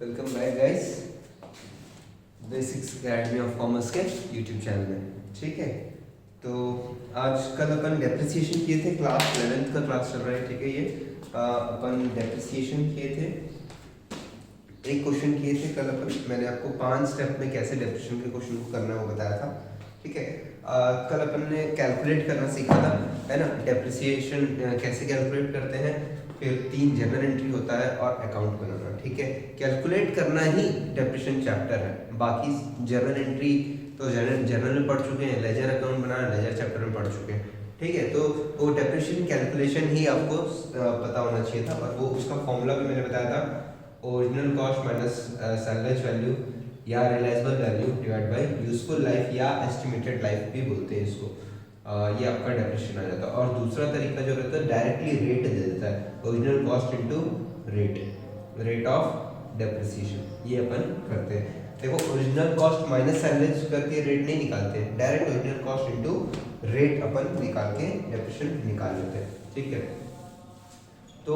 Welcome back guys basics academy of commerce के YouTube channel में। ठीक है, तो आज कल अपन डेप्रिसिएशन किए थे, क्लास 11th का क्लास चल रहा है। ठीक है, ये अपन डेप्रिसिएशन किए थे, एक क्वेश्चन किए थे कल अपन। मैंने आपको 5 स्टेप में कैसे डेप्रिसिएशन के क्वेश्चन को करना है वो बताया था। ठीक है, कल अपन ने कैलकुलेट करना सीखा था, है ना। डेप्रिसिएशन कैसे कैलकुलेट करते हैं, फिर 3 जर्नल एंट्री होता है और अकाउंट बनाना। ठीक है, कैलकुलेट करना ही डेप्रिसिएशन चैप्टर है, बाकी जर्नल एंट्री तो जर्नल में पढ़ चुके हैं, लेजर अकाउंट बनाना लेजर चैप्टर में पढ़ चुके हैं। ठीक है, तो वो डेप्रिसिएशन कैलकुलेशन ही आपको पता होना चाहिए था, और वो उसका फॉर्मूला भी मैंने बताया था, original cost minus salvage value या realisable value divide by useful life या एस्टिमेटेड लाइफ भी बोलते हैं इसको। ये आपका डेप्रिसिएशन आ जाता है। और दूसरा तरीका जो रहता है डायरेक्टली रेट दे देता है, original cost into rate of depreciation, ये अपन करते हैं। देखो, ओरिजिनल कॉस्ट माइनस सैलवेज करके रेट नहीं निकालते हैं, direct original cost into rate अपन निकाल के डेप्रिसिएशन निकाल लेते हैं। ठीक है, तो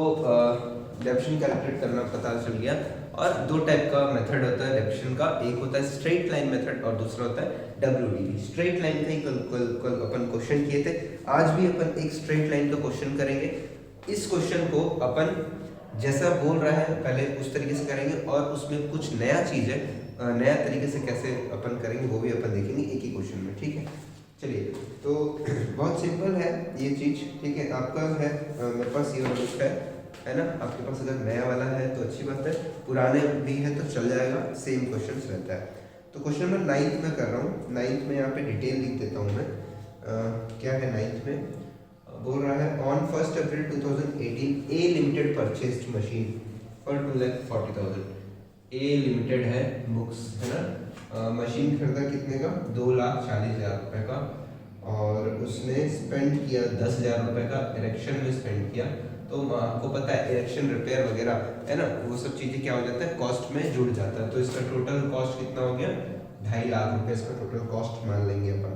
डेप्रिसिएशन कैलकुलेट करना पता चल गया। और 2 टाइप का मेथड होता है डेप्रिसिएशन का, एक होता है स्ट्रेट लाइन मेथड और दूसरा होता है WDV। स्ट्रेट लाइन का ही कल अपन क्वेश्चन किए थे, आज भी अपन एक स्ट्रेट लाइन का क्वेश्चन करेंगे। इस क्वेश्चन को अपन जैसा बोल रहा है पहले उस तरीके से करेंगे, और उसमें कुछ नया चीज़ है, नया तरीके से कैसे अपन करेंगे वो भी अपन देखेंगे एक ही क्वेश्चन में। ठीक है, चलिए, तो बहुत सिंपल है ये चीज़। ठीक है, आपका है मेरे पास ये वाला है ना, आपके पास अगर नया वाला है तो अच्छी बात है, पुराने भी है तो चल जाएगा, सेम क्वेश्चन रहता है। तो क्वेश्चन नंबर 9 में कर रहा हूँ। 9 में यहाँ पे डिटेल लिख देता हूँ मैं। क्या है 9 में, बोल रहा है on 1 April 2018 A limited purchased machine for 2,40,000। A limited है बुक्स, है ना। मशीन खरीदा कितने का, 2,40,000 रुपये का, और उसने स्पेंड किया 10,000 रुपये का इरेक्शन में स्पेंड किया। तो आपको पता है इरेक्शन रिपेयर वगैरह, है ना, वो सब चीज़ें क्या हो जाता है, कॉस्ट में जुड़ जाता है। तो इसका टोटल कॉस्ट कितना हो गया, 2.5 लाख रुपये इसका टोटल कॉस्ट मान लेंगे अपन।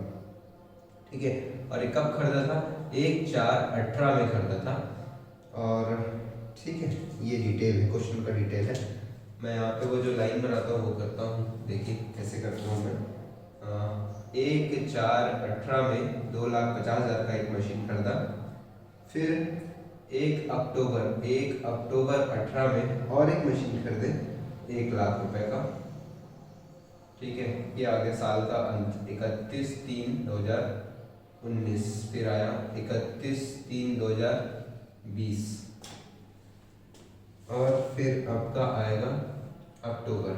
ठीक है, और ये कब खरीदा था, 1/4/18 में खरीदा था। और ठीक है, ये डिटेल है, क्वेश्चन का डिटेल है। मैं यहाँ पे वो जो लाइन बनाता हूँ वो करता हूँ, देखिए कैसे करता हूँ मैं। 1/4/18 में 2,50,000 का एक मशीन खरीदा, फिर 1 अक्टूबर 18 में और एक मशीन खरीदे 1 लाख रुपए का। ठीक है, ये आ गया साल का अंत, 31/3/2019, फिर आया 31/3/2020, और फिर आपका आएगा अक्टूबर,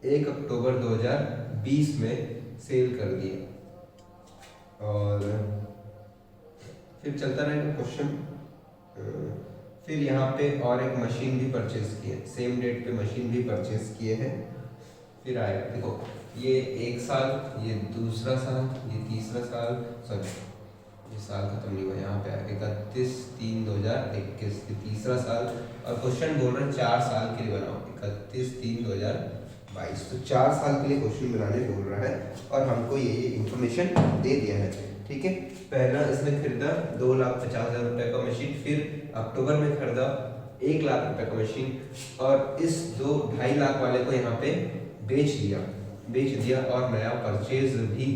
1 अक्टूबर 2020 में सेल कर दिए। और फिर चलता रहेगा क्वेश्चन। फिर यहाँ पे और एक मशीन भी परचेज किए, सेम डेट पे मशीन भी परचेज किए हैं। फिर आएगा, देखो ये 1 साल, ये दूसरा साल, ये तीसरा साल, सॉरी ये साल खत्म नहीं हुआ, यहाँ पे आएगा 31/3/2021, ये तीसरा साल। और क्वेश्चन बोल रहे हैं 4 साल के लिए बनाओ, 31/3/2022। तो 4 साल के लिए क्वेश्चन बनाने बोल रहा है, और हमको ये इंफॉर्मेशन दे दिया है। ठीक है, पहला इसने खरीदा 2,50,000 रुपये का मशीन, फिर अक्टूबर में खरीदा 1 लाख रुपए का मशीन, और इस 2.5 लाख वाले को यहाँ पे बेच दिया और नया परचेज भी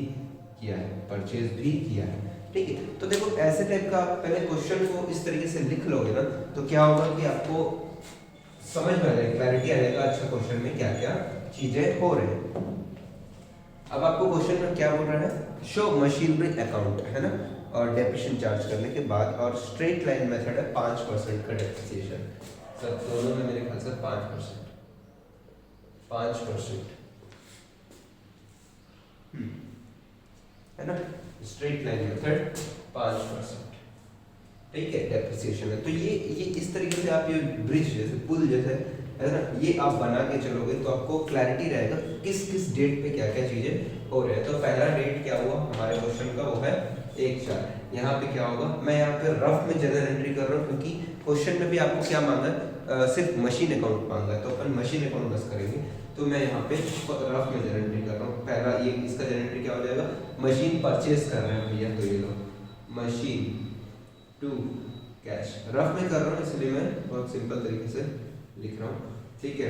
किया है। ठीक है, तो देखो ऐसे टाइप का आप पहले क्वेश्चन को इस तरीके से लिख लोगे ना, तो क्या होगा कि आपको समझ में आ जाएगा, क्लैरिटी आ जाएगा, अच्छा क्वेश्चन में क्या क्या चीजें हो रही है। अब आपको क्वेश्चन में क्या बोल रहा है, शो मशीनरी अकाउंट, है ना, और डेप्रिसिएशन चार्ज करने के बाद, और स्ट्रेट लाइन मेथड है 5% का डेप्रिसिएशन। सब दोनों में मेरे ख्याल से 5% है ना, स्ट्रेट लाइन मेथड 5%। ठीक है, डेप्रिसिएशन है। तो ये इस तरीके से आप ये ब्रिज जैसे, पुल जैसे, है ना, ये आप बना के चलोगे तो आपको क्लैरिटी रहेगा किस डेट पे क्या क्या चीजें हो रहे हैं। तो पहला डेट क्या हुआ हमारे क्वेश्चन का, वो है 1/4। यहाँ पे क्या होगा, मैं यहाँ पे रफ में जनरल एंट्री कर रहा हूँ, क्योंकि क्वेश्चन में भी आपको क्या मांगा है, सिर्फ मशीन अकाउंट मांगा है, तो अपन मशीन अकाउंट बस करेंगे। तो मैं यहाँ पे रफ में जनरल एंट्री कर रहा हूँ। पहला ये इसका जनरल एंट्री क्या हो जाएगा, मशीन परचेज कर रहे हैं भैया, तो ये लो मशीन टू कैश। रफ में कर रहा हूँ इसलिए मैं बहुत सिंपल तरीके से लिख रहा हूँ, ठीक है।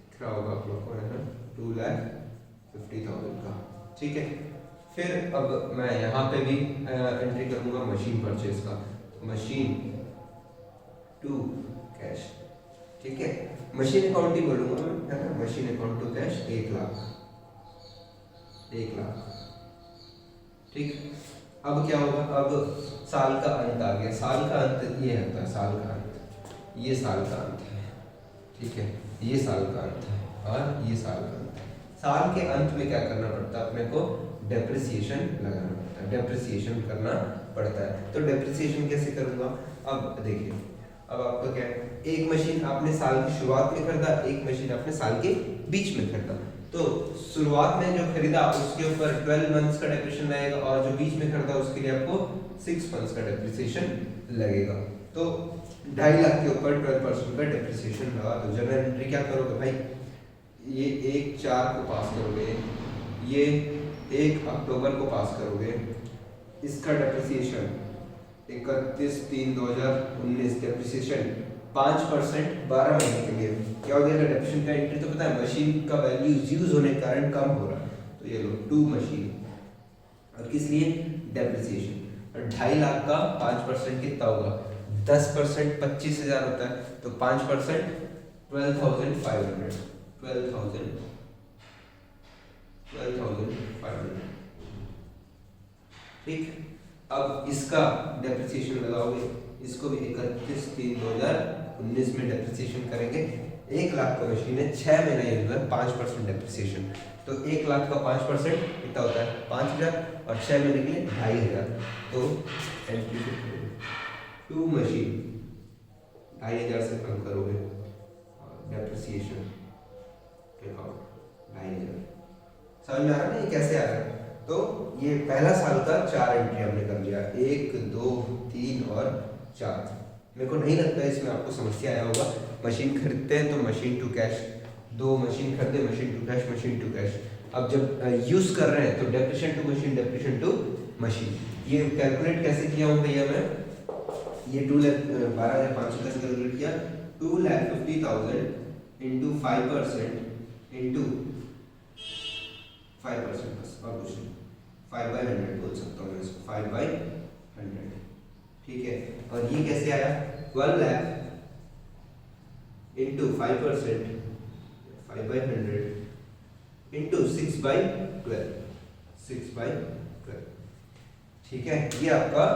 दिख रहा होगा आप लोग को, है ना, 2,50,000 का, ठीक है। फिर अब मैं यहाँ पे भी एंट्री करूँगा मशीन परचेज का, मशीन टू कैश, ठीक है। मशीन अकाउंट ही बोलूँगा मैं, है ना, machine account to cash 1 lakh, 1 lakh, ठीक। अब क्या होगा, अब साल का अंत आ गया। साल का अंत ये होता है, साल का अंत, ये साल का अंत है, ठीक है, ये साल का अंत है और ये साल का अंत है। साल के अंत में क्या करना पड़ता है अपने को, डेप्रिसिएशन लगाना पड़ता है, डेप्रिसिएशन करना पड़ता है। तो डेप्रिसिएशन कैसे करूँगा, अब देखिए, अब आपको क्या है, एक मशीन आपने साल की शुरुआत में खरीदा, एक मशीन आपने साल के बीच में खरीदा। तो शुरुआत में जो खरीदा उसके ऊपर 12 मंथ्स का डेप्रिसिएशन लगेगा और जो बीच में खरीदा उसके लिए आपको 6 मंथ्स का डेप्रिसिएशन लगेगा। तो 2.5 लाख के ऊपर 12% का डेप्रिसिएशन लगा। तो जनरल एंट्री क्या करोगे भाई, ये 1/4 को पास करोगे, ये 1 अक्टूबर को पास करोगे, इसका डेप्रिसिएशन 31/3/2019, डेप्रिसिएशन 5% 12 महीने के लिए। क्या हो गया डेप्रिसिएशन का एंट्री, तो पता है मशीन का वैल्यू यूज होने के कारण कम हो रहा है, तो ये लो 2 मशीन, और किस लिए, डेप्रिसिएशन। और 2.5 लाख का 5% कितना होगा, 10% 25,000 होता है, तो 5% 12,500, 12,500, ठीक। अब इसका डेप्रिसिएशन लगाओगे, इसको भी 31/3/2019 में डेप्रिसिएशन करेंगे। 1 लाख का मशीन है, 6 महीने यूज है, 5% डेप्रिसिएशन, तो 1 लाख का 5% कितना होता है, 5,000, और 6 महीने के लिए 2,500। तो एंट्री 2 मशीन 2,500 से कम करोगे, डेप्रिसिएशन 2,500। समझ में आ रहा है ना ये कैसे आ रहा है। तो ये पहला साल का 4 एंट्री हमने कर लिया, 1, 2, 3 और 4। मेरे को नहीं लगता है इसमें आपको समस्या आया होगा। मशीन खरीदते हैं तो मशीन टू कैश, 2 मशीन खरीदे, machine to cash, machine to cash. अब जब यूज कर रहे हैं तो depreciation to machine, depreciation to machine. ये कैलकुलेट कैसे किया हूँ भैया मैं, ये 12,500 कैसे कैलकुलेट किया, 2,50,000 इंटू 5% इंटू 5%, बस और कुछ नहीं, 5/100 बोल सकता हूँ मैं इसको, 5/100, ठीक है। और ये कैसे आया, 12 लाख इंटू 5%, 5/100 इंटू 6/12, 6/12, ठीक है। ये आपका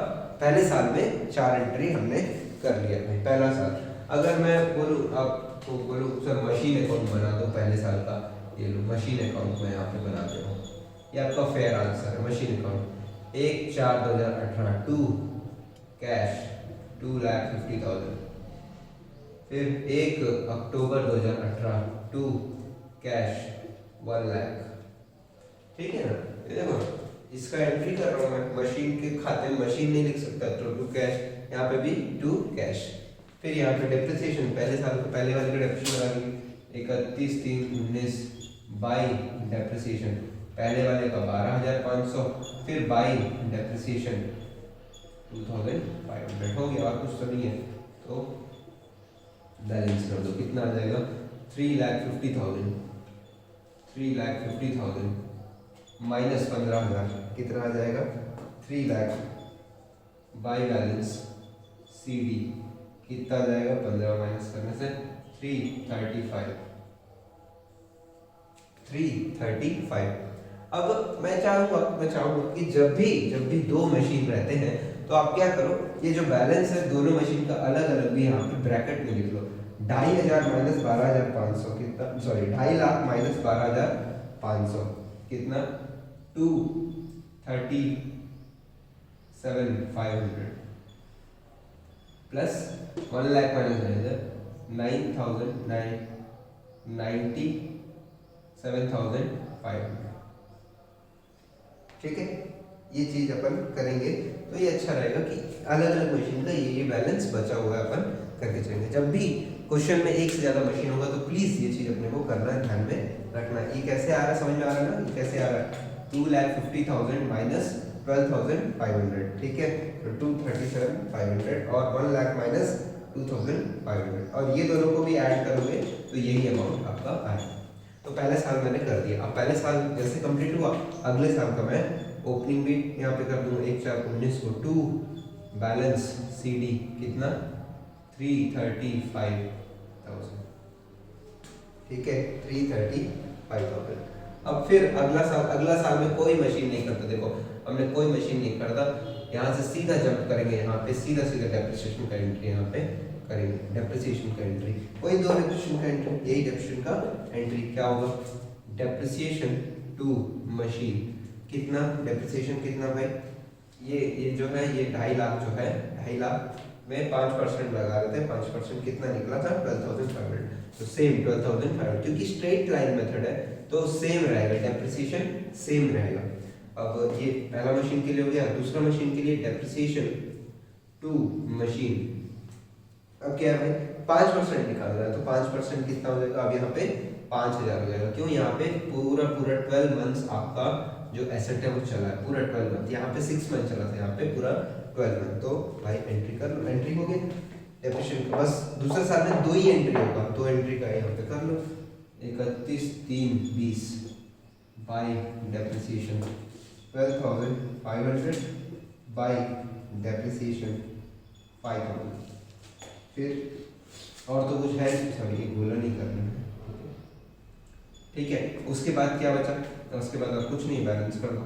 पहले साल में 4 एंट्री हमने कर लिया भाई, पहला साल। अगर मैं बोलूँ आपको, बोलूँ सर मशीन अकाउंट बना दो पहले साल का, ये लो मशीन अकाउंट में यहाँ पे बना दे रहा हूँ, ये आपका फेयर आंसर है। मशीन अकाउंट 1/4/2018 टू कैश 2,50,000, फिर 1 अक्टूबर 2018 टू कैश 1 लाख, ठीक है ना। ये देखो इसका एंट्री कर रहा हूँ मैं, मशीन के खाते में मशीन नहीं लिख सकता, तो टू कैश, यहाँ पे भी टू कैश। फिर यहाँ पे डेप्रिसिएशन, पहले साल को पहले वाले का डेप्रिसिएशन लगा दी, 31/3/19 बाई डेप्रिसिएशन पहले वाले का 12,500, फिर बाई डेप्रिसिएशन 2,500 हो गया, और कुछ तो नहीं है। तो बैलेंस कर दो, कितना आ जाएगा, 3,50,000, 3,50,000 माइनस 15,000 कितना आ जाएगा, 3 lakh by balance C D कितना आ जाएगा, 15 माइनस करने से 335, 335। अब मैं चाहूँगा कि जब भी 2 मशीन रहते हैं तो आप क्या करो, ये जो बैलेंस है दोनों मशीन का अलग अलग भी यहाँ पे ब्रैकेट में लिख लो। 2,500 माइनस 12,500 कितना, सॉरी 2.5 लाख माइनस 12,500 कितना, 237,500 प्लस 1 लाख माइनस 97,500, ठीक है। ये चीज अपन करेंगे तो ये अच्छा रहेगा कि अलग अलग मशीन का ये बैलेंस बचा हुआ है, अपन करके चलेंगे। जब भी क्वेश्चन में एक से ज्यादा मशीन होगा तो प्लीज ये चीज अपने को करना है, ध्यान में रखना है। ये कैसे आ रहा है, समझ में आ रहा है ना, ये कैसे आ रहा है, 2,50,000 माइनस 12,500, ठीक है। तो 237,500 और 1 लाख माइनस 2,500 और ये दोनों को भी ऐड करोगे तो यही अमाउंट आपका आएगा। तो पहले साल मैंने कर दिया। अब पहले साल जैसे कंप्लीट हुआ, अगले साल का मैं ओपनिंग भी यहाँ पे कर दूंगा। 1/4/19 को 2 बैलेंस CD कितना 335,000, ठीक है 335,000। अब फिर अगला साल में कोई मशीन नहीं करता। देखो हमने कोई मशीन नहीं करता, यहाँ से सीधा जंप करेंगे, यहाँ पे सीधा डेप्रिसिएशन का एंट्री यहाँ पे करेंगे। डेप्रिसिएशन का एंट्री वही दो डेप्रिसिएशन का एंट्री, यही डेप्रिसिएशन का एंट्री क्या होगा, डेप्रिसिएशन टू मशीन कितना, डेप्रिसिएशन कितना भाई, ये जो है ये 2.5 लाख जो है, 2.5 लाख में 5% लगा रहे थे, 5% कितना निकला था 12,500। तो सेम 12,500, क्योंकि स्ट्रेट लाइन मेथड है तो सेम रहेगा, डेप्रिसिएशन सेम रहेगा। अब ये पहला मशीन के लिए हो गया। दूसरा मशीन के लिए डेप्रिसिएशन टू मशीन, अब क्या है भाई 5% निकालना है, तो 5% कितना हो जाएगा, अब यहाँ पे 5,000 हो जाएगा। क्यों, यहाँ पे पूरा 12 मंथ्स आपका जो एसेट है वो चला है, पूरा 12 मंथ, यहाँ पे 6 मंथ चला था, यहाँ पे पूरा 12 मंथ। तो भाई एंट्री कर लो, एंट्री हो गई डेप्रिसिएशन का। बस दूसरे साल में 2 ही एंट्री होगा, 2 एंट्री का यहाँ पे कर लो। 31/3/20 बाई डेप्रिसिएशन 12,500 बाई डेप्रिसिएशन 5,000। फिर और तो कुछ है, सॉरी एक बोला नहीं करना है, ठीक है। उसके बाद क्या बचा, उसके बाद आप कुछ नहीं, बैलेंस कर दो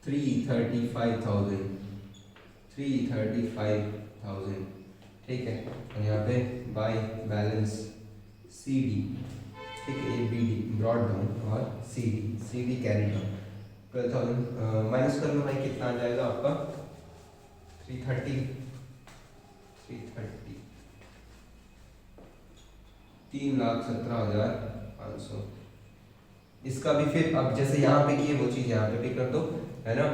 335,000, ठीक है। और यहाँ पे बाय बैलेंस CD, ठीक है, ये BD ब्रॉड डाउन और CD कैरी डाउन 12,000 माइनस कर लो भाई, कितना आ जाएगा आपका 330 3,17,500। इसका भी फिर अब जैसे यहाँ पे किए वो चीज़ यहाँ पे भी कर दो, है ना।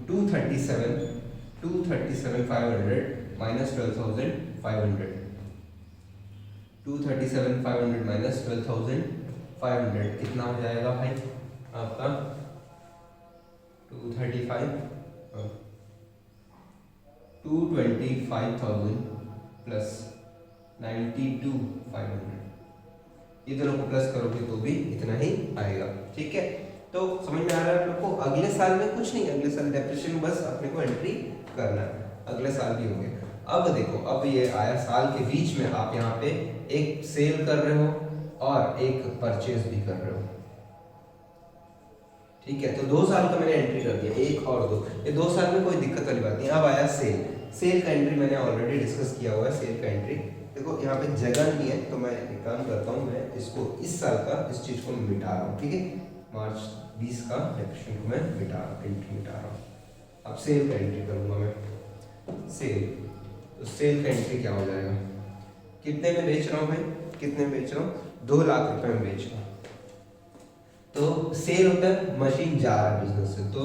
237,500 माइनस 12,500, 237,500 माइनस 12,500 कितना हो जाएगा भाई आपका 225,000 प्लस 92,500, ये दोनों को प्लस करोगे तो भी इतना ही आएगा, ठीक है। तो समझ में आ रहा है आप लोग को। अगले साल में कुछ नहीं, अगले साल डेप्रिसिएशन बस अपने को एंट्री करना है, अगले साल भी हो गया। अब देखो, अब ये आया साल के बीच में आप यहाँ पे एक सेल कर रहे हो और एक परचेज भी कर रहे हो, ठीक है। तो 2 साल का मैंने एंट्री कर दिया, 1 और 2, ये 2 साल में कोई दिक्कत वाली बात नहीं। अब आया सेल का एंट्री मैंने ऑलरेडी डिस्कस किया हुआ है। सेल का एंट्री देखो यहाँ पे जगह नहीं है, तो मैं एक काम करता हूँ, मैं इसको इस साल का इस चीज को मिटा रहा हूँ, ठीक है। मार्च 20 का डेप्रिसिएशन को मैं मिटा रहा हूँ, एंट्री मिटा रहा हूँ। अब सेल का एंट्री करूंगा मैं, सेल, तो सेल का एंट्री क्या हो जाएगा, कितने में बेच रहा हूँ भाई, कितने में बेच रहा हूँ, 2 लाख रुपए में बेच रहा हूँ। तो सेल होता है मशीन जा रहा है बिजनेस से, तो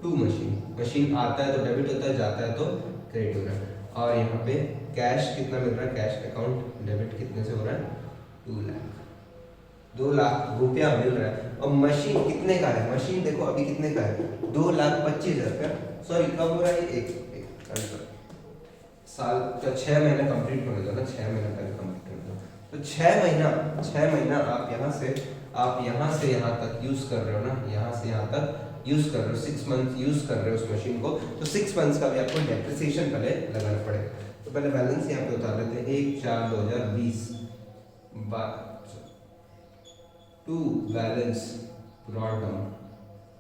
टू मशीन आता है तो डेबिट होता है, जाता है तो क्रेडिट हो रहा है। और यहाँ पे कैश कितना मिल रहा है, कैश अकाउंट डेबिट कितने से हो रहा है 2 लाख, 2 लाख रुपया मिल रहा है। और मशीन कितने का है, मशीन देखो अभी कितने का है 2,25,000 का, सॉरी कब हो रहा है, एक साल का 6 महीना कंप्लीट होने दो ना, 6 महीना पहले कंप्लीट होने दो। तो 6 महीना आप यहाँ से यहाँ तक यूज कर रहे हो ना, यहाँ से यहाँ तक यूज कर रहे हो, 6 मंथ यूज कर रहे हो उस मशीन को, तो 6 मंथ्स का भी आपको डेप्रिसिएशन पहले लगाना पड़ेगा। तो पहले बैलेंस यहाँ पे उतार लेते हैं, 1/4/2020 टू बैलेंस ब्रॉड डाउन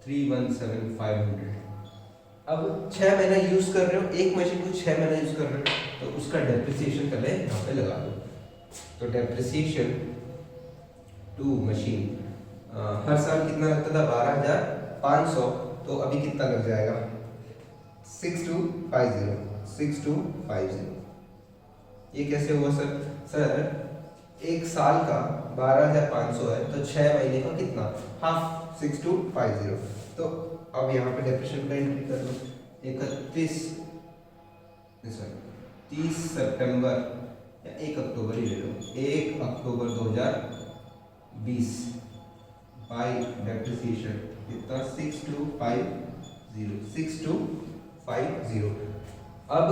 317,500। अब 6 महीना यूज कर रहे हो, एक मशीन को 6 महीना यूज कर रहे हो, तो उसका डेप्रिसिएशन पहले यहाँ पे लगा दो। तो डेप्रिसिएशन टू मशीन हर साल कितना लगता था 12,500, तो अभी कितना लग जाएगा 6250। ये कैसे हुआ सर एक साल का 12,500 है, तो 6 महीने का कितना हाफ 6250। तो अब यहाँ पे डेप्रिसिएशन का एंट्री कर लो, 30 सितंबर या 1 अक्टूबर ही ले लो, 1 अक्टूबर 2020 बाई डेप्रिसिएशन कितना 6250 अब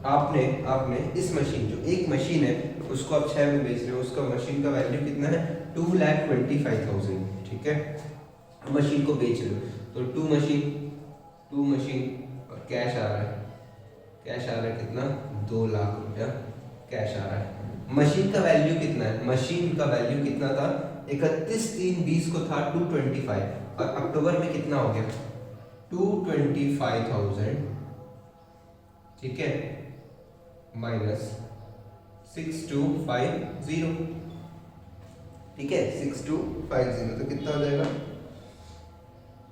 आपने इस मशीन जो एक मशीन है उसको आप 6 में बेच रहे हो, उसका मशीन का वैल्यू कितना है 2,25,000, ठीक है। मशीन को बेच रहे हो तो टू मशीन और कैश आ रहा है कितना 2 लाख रुपया कैश आ रहा है। मशीन का वैल्यू कितना है, मशीन का वैल्यू कितना था 31/3/20 को था 225 और अक्टूबर में कितना हो गया 225,000, ठीक है, माइनस 6250, ठीक है 6250 तो कितना हो जाएगा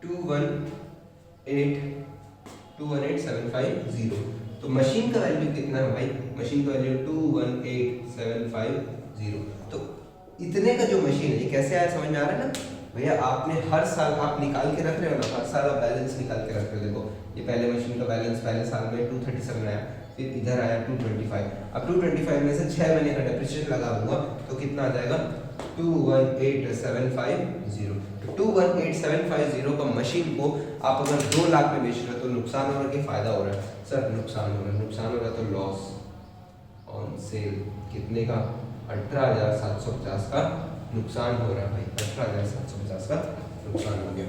218,750। तो मशीन का वैल्यू कितना है भाई, मशीन का वैल्यू 218,750। तो इतने का जो मशीन है ये कैसे आया समझ में आ रहा है ना भैया। आपने हर साल आप निकाल के रख रहे हो ना, हर साल आप बैलेंस निकाल के रख रहे हो। देखो ये पहले मशीन का बैलेंस पहले साल में 237 आया, फिर इधर आया 225। अब 225 में से 6 महीने का डेप्रिसिएशन लगा दूंगा तो कितना आ जाएगा 218,750। तो 218,750 का मशीन को आप अगर 2 लाख में बेच रहे हो तो नुकसान हो रहा है कि फायदा हो रहा है सर? नुकसान हो रहा है तो लॉस ऑन सेल कितने का 18,750 का नुकसान हो रहा है भाई, 18,750 का नुकसान हो गया।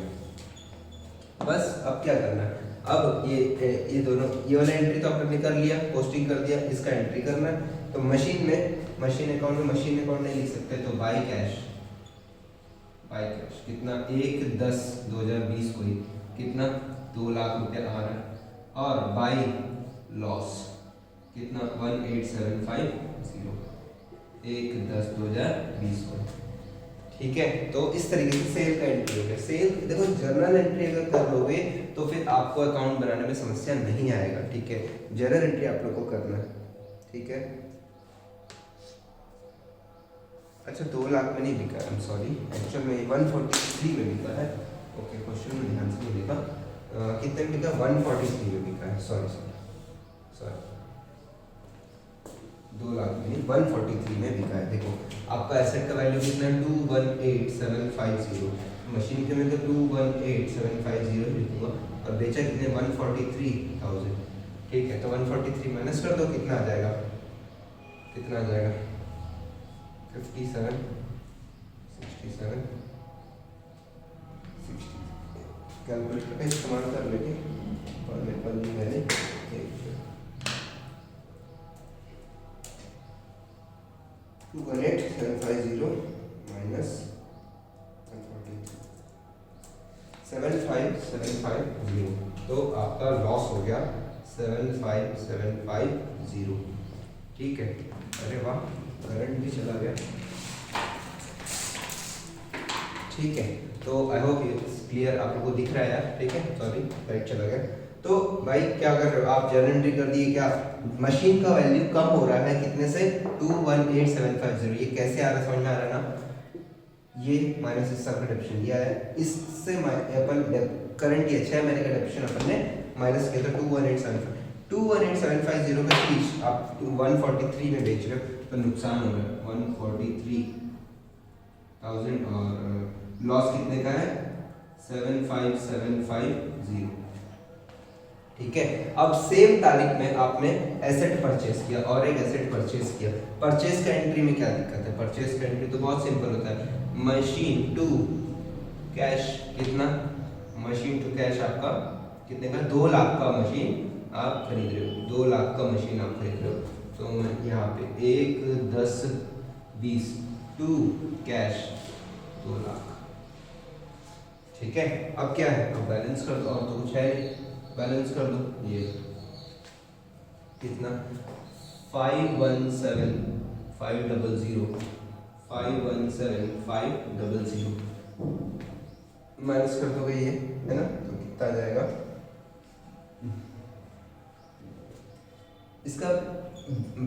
बस अब क्या करना है, अब ये दोनों ये वाला एंट्री तो आपने कर लिया, पोस्टिंग कर दिया, इसका एंट्री करना है। तो मशीन अकाउंट नहीं लिख सकते तो बाय कैश कितना 1/10/2020 को ही कितना 2 लाख रुपया आ रहा है और बाय लॉस कितना 18,750 1/10/2020 को, ठीक है। तो इस तरीके से सेल का एंट्री हो गया। सेल देखो जर्नल एंट्री अगर कर लोगे तो फिर आपको अकाउंट बनाने में समस्या नहीं आएगा, ठीक है। जर्नल एंट्री आप लोग को करना है, ठीक है। अच्छा 2 लाख में नहीं बिका, आई एम सॉरी, एक्चुअल में 143 में बिका है। ओके क्वेश्चन में ध्यान से नहीं देखा, कितने में बिका 143 में बिका है, सॉरी 2 लाख में 143 में बिका है। देखो आपका एसेट का वैल्यू कितना है 218,750, मशीन के में तो 218,750 लिखूंगा और बेचा कितने 143,000, ठीक है। तो 143 माइनस कर दो कितना आ जाएगा 57 67 60 कैलकुलेटर का इस्तेमाल कर लेंगे और मेरे पास भी है 218,750 माइनस 75,750 तो आपका लॉस हो गया 75,750, ठीक है। अरे वाह करंट भी चला गया, ठीक है। तो आई होप ये क्लियर आप लोगों को दिख रहा है यार, ठीक है। सॉरी लाइट चला गया। तो भाई क्या कर रहे हो आप, जर्नल एंट्री कर दिए, क्या मशीन का वैल्यू कम हो रहा है कितने से 218,750, ये कैसे आ रहा है समझ में आ रहा है ना। ये माइनस इसका डेप्रिसिएशन दिया है, इससे अपन करंट ये 6 महीने का डेप्रिसिएशन अपन ने माइनस किया था 218,750 का चीज आप 143 में बेच रहे हो तो नुकसान हो रहा है 143,000 और लॉस कितने का है 75,750, ठीक है। अब सेम तारीख में आपने एसेट परचेस किया और एक एसेट परचेस किया। परचेस का एंट्री में क्या दिक्कत है, परचेस का एंट्री तो बहुत सिंपल होता है, मशीन टू कैश कितना, मशीन टू कैश आपका कितने का 2 लाख का मशीन आप खरीद रहे हो, 2 लाख का मशीन आप खरीद रहे हो। तो मैं यहाँ पे 1/10/20 टू कैश 2 लाख, ठीक है। अब क्या है, अब बैलेंस कर दो, और तो कुछ है बैलेंस कर दो, ये कितना 517,500 माइनस कर दोगे ये है ना, तो कितना आ जाएगा। इसका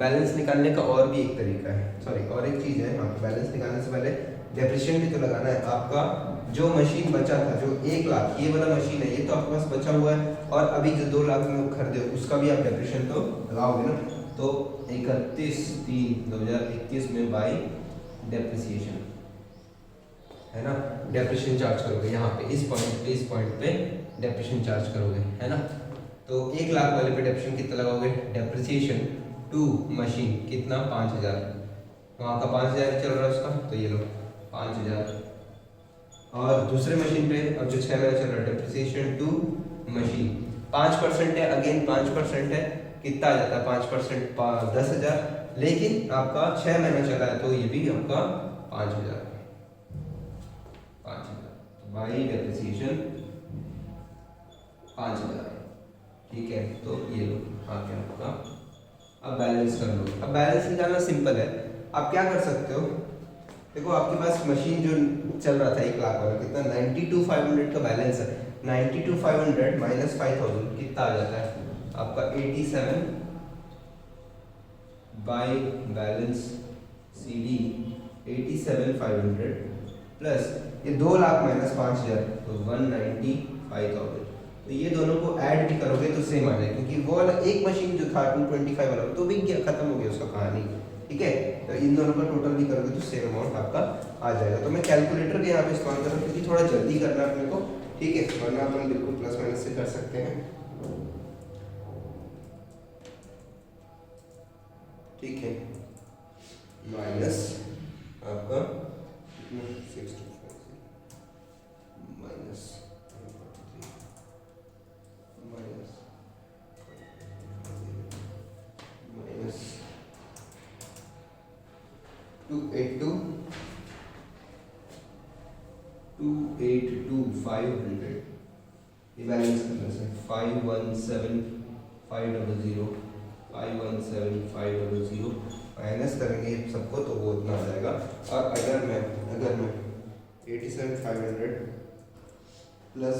बैलेंस निकालने का और भी एक तरीका है, सॉरी और एक चीज़ है। हाँ बैलेंस निकालने से पहले डेप्रिसिएशन भी तो लगाना है। आपका जो मशीन बचा था जो 1 लाख, ये वाला मशीन है, ये तो आपके पास बचा हुआ है और अभी जो 2 लाख में खरीदे उसका भी आप डेप्रिसिएशन तो लगाओगे ना। तो 31/3/2021 में बाई डेप्रिसिएशन है ना, डेप्रिसिएशन चार्ज करोगे यहाँ पे इस पॉइंट पे डेप्रिसिएशन चार्ज करोगे, है ना। तो 1 लाख वाले पे डेप्रिसिएशन कितना लगाओगे, डेप्रिसिएशन टू मशीन कितना 5000, वहाँ का 5000 चल रहा है उसका, तो ये लो 5000। और दूसरे मशीन पे अब जो 6 महीना चल रहा है डेप्रिसिएशन टू मशीन 5% है, अगेन 5% है, कितना आ जाता है 5% 10,000, लेकिन आपका 6 महीना चला है तो ये भी आपका 5,000 बाई डेप्रिसिएशन 5,000, ठीक है। तो ये लो आ गया आपका। अब बैलेंस कर लो। अब बैलेंस निकालना सिंपल है, आप क्या कर सकते हो, देखो आपके पास मशीन जो चल रहा था 1 लाख वाला कितना 92,500 का बैलेंस है, 92,500 माइनस 5,000 कितना आ जाता है आपका 87 by balance C D 87,500 plus ये 2 लाख माइनस 5,000 तो 195,000। तो ये दोनों को ऐड भी करोगे तो सेम आ जाएगा, क्योंकि वो वाला एक मशीन जो था 225 वाला तो भी क्या खत्म हो गया उसका कहानी, ठीक है। तो इन दोनों का टोटल भी करोगे तो सेम अमाउंट आपका आ जाएगा। तो मैं कैलकुलेटर के यहाँ पे इस्तेमाल कर रहा हूँ क्योंकि थोड़ा जल्दी करना है अपने को, ठीक है, वरना अपन बिल्कुल प्लस माइनस से कर सकते हैं, ठीक है। माइनस आपका माइनस माइनस 282,500 ये बैलेंस करने से 517,500 माइनस करेंगे सबको तो वो उतना आ जाएगा। और अगर मैं 87,500 प्लस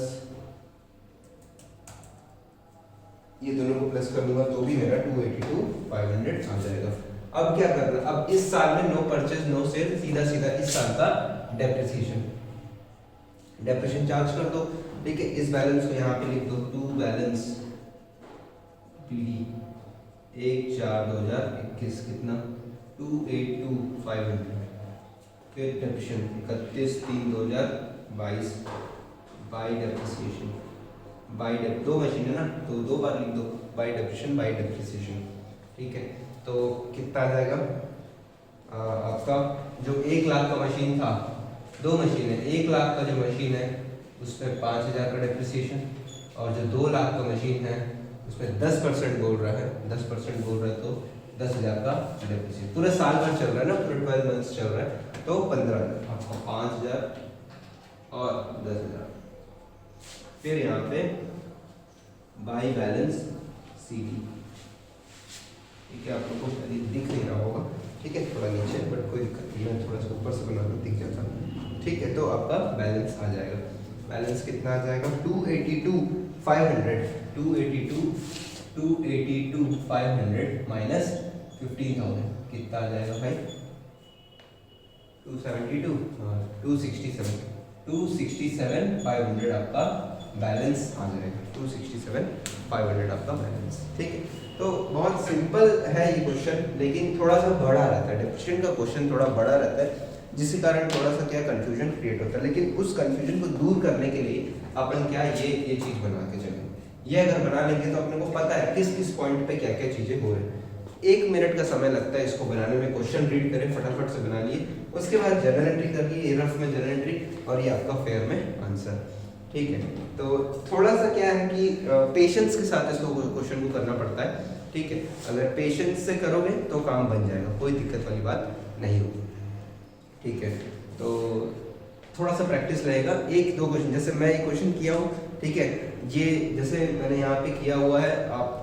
ये दोनों को प्लस कर दूंगा तो भी मेरा 282,500 आ जाएगा। अब क्या करना, अब इस साल में नो परचेज नो सेल, सीधा सीधा इस साल का डेप्रिसिएशन चार्ज कर दो, ठीक है। इस बैलेंस को यहाँ पे लिख दो, टू बैलेंस पीडी 1/4/2021 कितना 282,500, फिर डेप्रिसिएशन 31/3/2022 बाई डेप्रिसिएशन बाई दो मशीन है ना तो 2 बार लिख दो, बाई डेप्रिसिएशन, ठीक है। तो कितना आ जाएगा आपका, जो 1 लाख का मशीन था, 2 मशीन है, 1 लाख का जो मशीन है उसमें 5,000 का डेप्रिसिएशन, और जो 2 लाख का मशीन है उसमें 10% बोल रहा है, 10% बोल रहा है तो 10,000 का डेप्रिसिएशन। पूरे साल भर चल रहा है ना, पूरे 12 मंथ्स चल रहा है तो 15,000 आपका 5,000 और 10,000। फिर यहाँ पे बाई बैलेंस सी डी, ठीक है, आप लोगों को दिख नहीं रहा होगा, ठीक है, थोड़ा नीचे, बट कोई दिक्कत नहीं, मैं थोड़ा सा ऊपर से बना दूँ दिख जाता, ठीक है। तो आपका बैलेंस आ जाएगा, बैलेंस कितना आ जाएगा 282,500 माइनस 15,000 कितना आ जाएगा भाई 267,500 आपका बैलेंस आ जाएगा, 267,500 आपका बैलेंस, ठीक है। तो बहुत सिंपल है ये क्वेश्चन, लेकिन थोड़ा सा बड़ा रहता है, डेप्रिसिएशन का क्वेश्चन थोड़ा बड़ा रहता है, जिसके कारण थोड़ा सा क्या कंफ्यूजन क्रिएट होता है। लेकिन उस कंफ्यूजन को दूर करने के लिए अपन क्या ये चीज़ बना के चलें, ये अगर बना लेंगे तो अपने को पता है किस किस पॉइंट पे क्या क्या चीज़ें हो रही हैं। 1 मिनट का समय लगता है इसको बनाने में, क्वेश्चन रीड करें फटाफट से बना लिए, उसके बाद जर्नल एंट्री कर लिए, रफ में जर्नल एंट्री, और ये आपका फेयर में आंसर, ठीक है। तो थोड़ा सा क्या है कि पेशेंस के साथ इसको क्वेश्चन को करना पड़ता है, ठीक है। अगर पेशेंस से करोगे तो काम बन जाएगा, कोई दिक्कत वाली बात नहीं होगी, ठीक है। तो थोड़ा सा प्रैक्टिस रहेगा, 1-2 क्वेश्चन, जैसे मैं एक क्वेश्चन किया हूँ, ठीक है, ये जैसे मैंने यहाँ पे किया हुआ है, आप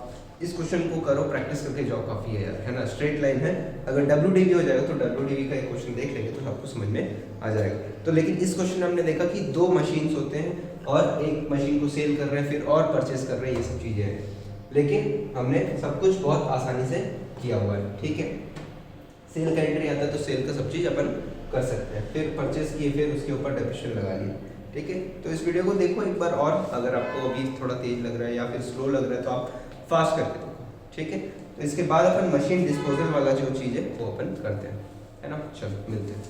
इस क्वेश्चन को करो, प्रैक्टिस करके जाओ, काफ़ी है यार, है ना, स्ट्रेट लाइन है। अगर WDV हो जाएगा तो WDV का एक क्वेश्चन देख लेंगे तो आपको समझ में आ जाएगा। तो लेकिन इस क्वेश्चन में हमने देखा कि 2 मशीन्स होते हैं और एक मशीन को सेल कर रहे हैं, फिर और परचेस कर रहे हैं, ये सब चीज़ें हैं, लेकिन हमने सब कुछ बहुत आसानी से किया हुआ है, ठीक है। सेल का एंट्री आता है तो सेल का सब चीज़ अपन कर सकते हैं, फिर परचेस किए, फिर उसके ऊपर डेप्रिसिएशन लगा लिए, ठीक है। तो इस वीडियो को देखो एक बार और, अगर आपको अभी थोड़ा तेज लग रहा है या फिर स्लो लग रहा है तो आप फास्ट करके देखो, ठीक है। तो इसके बाद अपन मशीन डिस्पोजल वाला जो चीज़ है वो अपन करते हैं, है ना। चलो मिलते हैं।